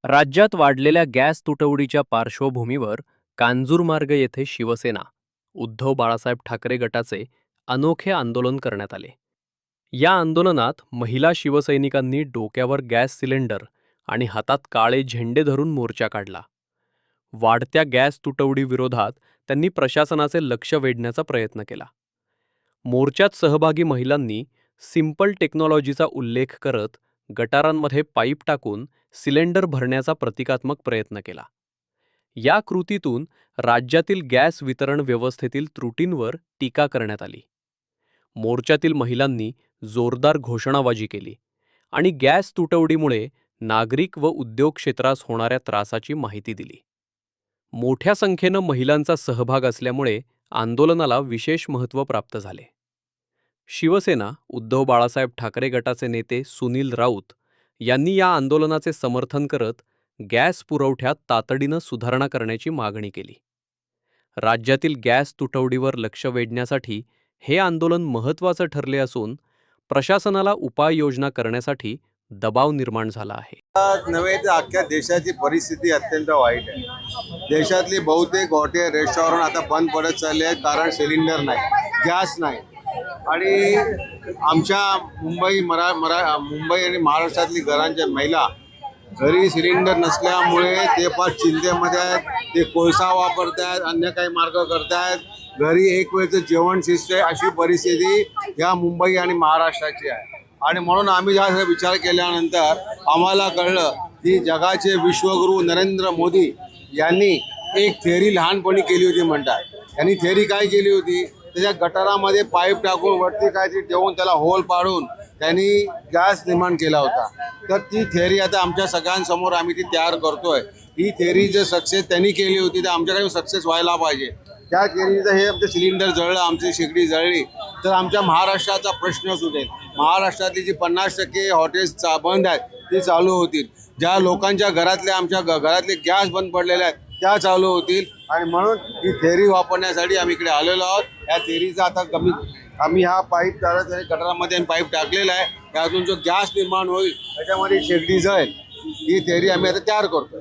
राज्यात वाढलेल्या गॅस तुटवडीच्या पार्श्वभूमीवर कांजूरमार्ग येथे शिवसेना, उद्धव बाळासाहेब ठाकरे गटाचे अनोखे आंदोलन करण्यात आले. या आंदोलनात महिला शिवसैनिकांनी डोक्यावर गॅस सिलेंडर आणि हातात काळे झेंडे धरून मोर्चा काढला. वाढत्या गॅस तुटवडी विरोधात त्यांनी प्रशासनाचे लक्ष वेधण्याचा प्रयत्न केला. मोर्चात सहभागी महिलांनी सिंपल टेक्नॉलॉजीचा उल्लेख करत गटारांमध्ये पाईप टाकून सिलेंडर भरण्याचा प्रतिकात्मक प्रयत्न केला. या कृतीतून राज्यातील गॅस वितरण व्यवस्थेतील त्रुटींवर टीका करण्यात आली. मोर्चातील महिलांनी जोरदार घोषणाबाजी केली आणि गॅस तुटवडीमुळे नागरिक व उद्योग क्षेत्रास होणाऱ्या त्रासाची माहिती दिली. मोठ्या संख्येनं महिलांचा सहभाग असल्यामुळे आंदोलनाला विशेष महत्त्व प्राप्त झाले. शिवसेना, उद्धव बाळासाहेब ठाकरे गटाचे नेते सुनील राऊत यांनी या आंदोलनाचे समर्थन करत गॅस पुरवठ्यात तातडीनं सुधारणा करण्याची मागणी केली. राज्यातील गॅस तुटवडीवर लक्ष वेधण्यासाठी हे आंदोलन महत्त्वाचं ठरले असून प्रशासनाला उपाययोजना करण्यासाठी दबाव निर्माण झाला आहे. नव्हे तर अख्ख्या देशाची परिस्थिती अत्यंत वाईट आहे. देशातली बहुतेक हॉटेल रेस्टॉरंट आता बंद पडत चालले आहेत, कारण सिलेंडर नाही, गॅस नाही. आणि आमच्या मुंबई आणि महाराष्ट्रातली घरांच्या महिला घरी सिलेंडर नसल्यामुळे ते फार चिंतेमध्ये आहेत. ते कोळसा वापरत आहेत, अन्य काही मार्ग करत आहेत, घरी एक वेळचं जेवण शिजते, अशी परिस्थिती या मुंबई आणि महाराष्ट्राची आहे. आणि म्हणून आम्ही ज्या विचार केल्यानंतर आम्हाला कळलं की जगाचे विश्वगुरू नरेंद्र मोदी यांनी एक थेअरी लहानपणी केली होती म्हणतात. त्यांनी थेअरी काय केली होती, त्याच्या गटारामध्ये पाईप टाकून वरती काहीतरी ठेवून त्याला होल पाडून त्यांनी गॅस निर्माण केला होता. तर ती थेअरी आता आमच्या सगळ्यांसमोर आम्ही ती तयार करतोय. ही थेअरी जर सक्सेस त्यांनी केली होती तर आमच्याकडे सक्सेस व्हायला पाहिजे. त्या थेअरीचं हे आमचं सिलेंडर जळलं, आमची शेगडी जळली तर आमच्या महाराष्ट्राचा प्रश्न सुटेल. महाराष्ट्रातली जी 50% हॉटेल्स बंद आहेत ती चालू होतील. ज्या लोकांच्या आमच्या घरातले गॅस बंद पडलेले आहेत त्या चालू होतील. आणि म्हणून ही थेअरी वापरण्यासाठी आम्ही इकडे आलेलो आहोत. या थेअरीचा आता आम्ही हा पाईप चालत आणि गटारामध्ये पाईप टाकलेला आहे. त्यातून जो गॅस निर्माण होईल त्याच्यामध्ये शेगडी जळेल, ही थेअरी आम्ही आता तयार करतो.